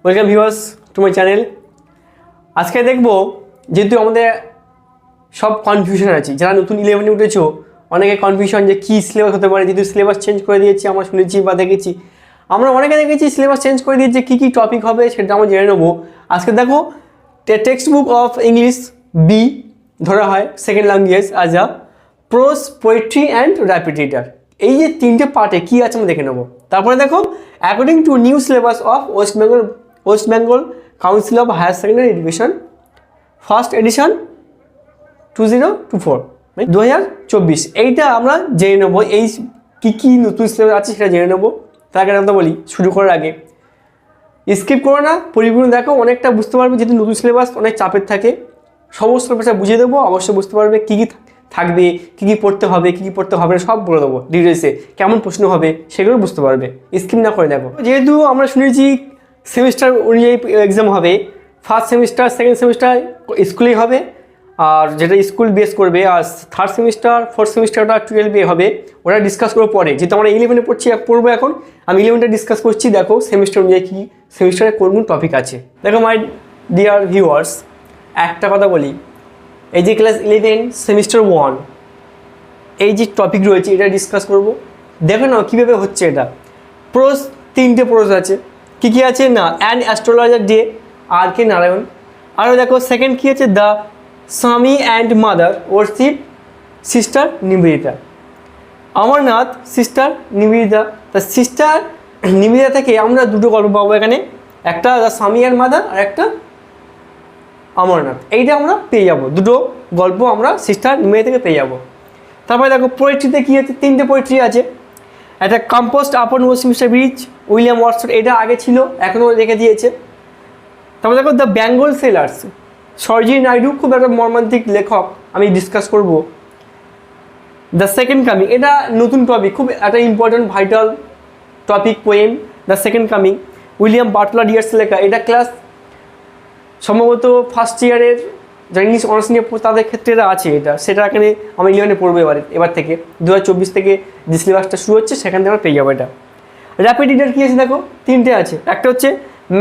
Welcome viewers to my channel. আজকে দেখবো যেহেতু আমাদের সব কনফিউশন আছে, যারা নতুন 11-এ উঠেছো অনেকে কনফিউশন যে কী সিলেবাস হতে পারে, যেহেতু সিলেবাস চেঞ্জ করে দিয়েছি আমরা শুনেছি বা দেখেছি, আমরা অনেকে দেখেছি সিলেবাস চেঞ্জ করে দিয়েছে, কী কী টপিক হবে সেটা আমরা জেনে নেবো। আজকে দেখো textbook of English B ধরা হয় second language as a prose, poetry and rapid reader. এই যে তিনটে পার্টে কী আছে আমরা দেখে নেবো। তারপরে দেখো according to new syllabus of West Bengal council of higher secondary education first edition 2024 2024 এইটা আমরা জেনে নেবো। এই কী কী নতুন সিলেবাস আছে সেটা জেনে নেবো। তার আগে আমরা বলি শুরু করার আগে স্কিপ করো না, পরিপূর্ণ দেখো, অনেকটা বুঝতে পারবে। যেহেতু নতুন সিলেবাস অনেক চাপের থাকে, সমস্ত পেশা বুঝিয়ে দেবো, অবশ্যই বুঝতে পারবে কী কী থাকবে, কী কী পড়তে হবে, কী কী পড়তে হবে না সব বলে দেবো ডিটেলসে, কেমন প্রশ্ন হবে সেগুলো বুঝতে পারবে। স্কিপ না করে দেখো। যেহেতু আমরা শুনেছি সেমিস্টার অনুযায়ী এক্সাম হবে, ফার্স্ট সেমিস্টার সেকেন্ড সেমিস্টার স্কুলেই হবে, আর যেটা স্কুল বেস করবে, আর থার্ড সেমিস্টার ফোর্থ সেমিস্টারটা 12 হবে, ওটা ডিসকাস করবো পরে। যেহেতু আমরা 11-এ পড়বো এখন, আমি 11টা ডিসকাস করছি। দেখো সেমিস্টার অনুযায়ী কী সেমিস্টারে কোন কোন টপিক আছে। দেখো মাই ডিয়ার ভিউয়ার্স, একটা কথা বলি, এই যে ক্লাস 11 সেমিস্টার 1 এই যে টপিক রয়েছে এটা ডিসকাস করব। দেখো না কীভাবে হচ্ছে এটা। প্রোজ, তিনটে প্রোজ আছে। কী কী আছে না, অ্যান অ্যাস্ট্রোলজার ডে, আর কে নারায়ণ। আরও দেখো সেকেন্ড কী আছে, দ্য স্বামী and mother worship sister Nivedita. Amarnath sister Nivedita. তা সিস্টার নিবেদিতা থেকে আমরা দুটো গল্প পাবো এখানে, একটা দ্য স্বামী অ্যান্ড মাদার আর একটা অমরনাথ। এইটা আমরা পেয়ে যাবো, দুটো গল্প আমরা সিস্টার নিবেদিতা থেকে পেয়ে যাবো। তারপরে দেখো পোয়েট্রিতে কী আছে, তিনটে পোয়েট্রি আছে। একটা কম্পোস্ট আপন ওয়েস্টমিনিস্টার ব্রিজ, উইলিয়াম ওয়ার্ডসওয়ার্থ, এটা আগে ছিল এখনও রেখে দিয়েছে। তারপরে দেখো দ্য বেঙ্গল সেলার্স, সরোজিনী নাইডু, খুব একটা মর্মান্তিক লেখক, আমি ডিসকাস করব। দ্য সেকেন্ড কামিং, এটা নতুন টপিক, খুব একটা important vital topic poem, the second coming, William Butler Yeats লেখা। এটা ক্লাস সম্ভবত ফার্স্ট ইয়ারের যারা ইংলিশ অনার্স নিয়ে তাদের ক্ষেত্রে এটা আছে, এটা সেটা এখানে আমি 11-এ পড়বো এবার থেকে। 2024 থেকে যে সিলেবাসটা শুরু হচ্ছে সেখান থেকে আমরা পেয়ে যাবো এটা। র্যাপিড রিডার কী আছে দেখো, তিনটে আছে। একটা হচ্ছে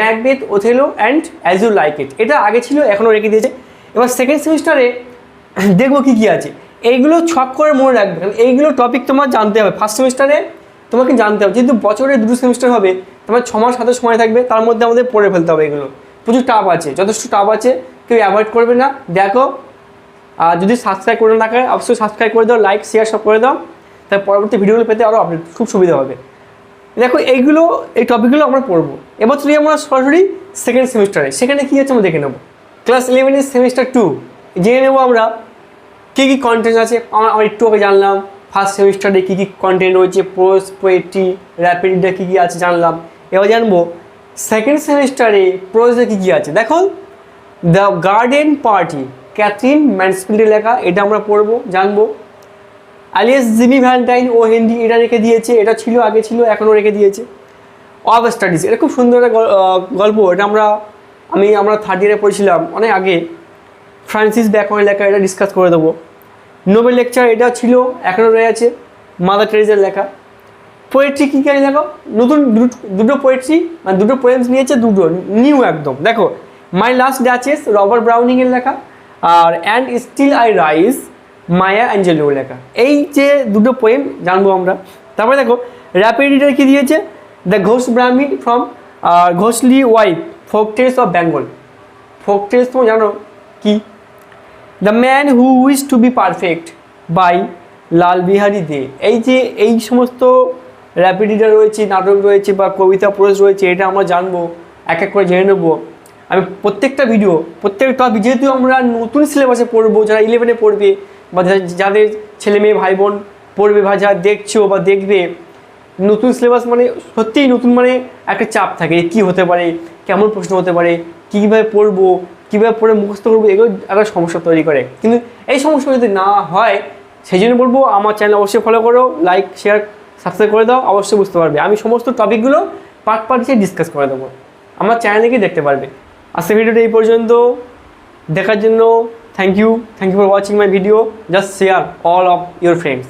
Macbeth, Othello and as you like it, এটা আগে ছিল এখনও রেখে দিয়েছে। এবার সেকেন্ড সেমিস্টারে দেখবো কী কী আছে, এইগুলো ছক করে মনে রাখবে, কারণ এইগুলো টপিক তোমার জানতে হবে। ফার্স্ট সেমিস্টারে তোমাকে জানতে হবে, যেহেতু বছরে দুটো সেমিস্টার হবে, তোমার 6 মাস হাতে সময় থাকবে, তার মধ্যে আমাদের পড়ে ফেলতে হবে। এগুলো প্রচুর টাফ আছে, যথেষ্ট টাফ আছে, কেউ অ্যাভয়েড করবে না। দেখো, আর যদি সাবস্ক্রাইব করে না থাকে অবশ্যই সাবস্ক্রাইব করে দাও, লাইক শেয়ার সব করে দাও, তার পরবর্তী ভিডিওগুলো পেতে আরও আপডেট খুব সুবিধা হবে। দেখো এইগুলো, এই টপিকগুলো আমরা পড়বো। এবার চলি আমরা সরাসরি সেকেন্ড সেমিস্টারে, সেখানে কী আছে আমরা দেখে নেবো। ক্লাস 11-এর সেমিস্টার 2 জেনে নেবো আমরা কী কী কন্টেন্ট আছে। আমরা একটু আগে জানলাম ফার্স্ট সেমিস্টারে কী কী কন্টেন্ট রয়েছে, প্রোজ, পোয়েট্রি, র্যাপিড রিডার কী কী আছে জানলাম। এবার জানবো সেকেন্ড সেমিস্টারে প্রোজে কী কী আছে। দেখো দ্য গার্ডেন পার্টি, ক্যাথরিন ম্যানসফিল্ডের লেখা, এটা আমরা পড়বো জানবো। অ্যালিয়াস জিমি ভ্যালেন্টাইন ও হেনরি, এটা রেখে দিয়েছে, এটা ছিল আগে ছিল এখনও রেখে দিয়েছে। অফ স্টাডিজ, এটা খুব সুন্দর একটা গল্প, এটা আমরা থার্ড ইয়ারে পড়েছিলাম অনেক আগে। ফ্রান্সিস ব্যাকনের লেখা, এটা ডিসকাস করে দেবো। নোবেল লেকচার, এটা ছিল এখনও রয়ে আছে, মাদার টেরেসার লেখা। পোয়েট্রি কী কী আছে দেখো, নতুন দুটো পোয়েট্রি মানে দুটো পোয়েমস নিয়েছে, দুটো নিউ একদম। দেখো মাই লাস্ট ডাচেস, রবার্ট ব্রাউনিংয়ের লেখা, আর অ্যান্ড স্টিল আই রাইজ, মায়া অ্যাঞ্জেলোর লেখা। এই যে দুটো পোয়েম জানবো আমরা। তারপরে দেখো র্যাপিড রিডার কী দিয়েছে, the Ghosh Brahmi from ঘোষলি wife, folk tales of Bengal. Folk tales তোমরা জানো কি, the man who wish to be perfect by লাল বিহারী দে। এই যে এই সমস্ত র্যাপিড রিডার রয়েছে, নাটক রয়েছে বা কবিতা প্রোজ রয়েছে, এটা আমরা জানবো, এক এক করে জেনে নেবো। আমি প্রত্যেকটা ভিডিও, প্রত্যেকটা টপিক, যেহেতু আমরা নতুন সিলেবাসে পড়বো, যারা 11-এ পড়বে বা যাদের ছেলে মেয়ে ভাই বোন পড়বে বা যারা দেখছো বা দেখবে, নতুন সিলেবাস মানে সত্যিই নতুন, মানে একটা চাপ থাকে, কী হতে পারে, কেমন প্রশ্ন হতে পারে, কীভাবে পড়বো, কীভাবে পড়ে মুখস্থ করবো, এগুলো একটা সমস্যা তৈরি করে। কিন্তু এই সমস্যা যদি না হয়, সেই জন্য বলবো আমার চ্যানেল অবশ্যই ফলো করো, লাইক শেয়ার সাবস্ক্রাইব করে দাও, অবশ্যই বুঝতে পারবে। আমি সমস্ত টপিকগুলো পার্ট হিসেবে ডিসকাস করে দেবো, আমার চ্যানেলে গিয়ে দেখতে পারবে। আজকে ভিডিওটা এই পর্যন্ত, দেখার জন্য thank you for watching my video. Just share all of your friends.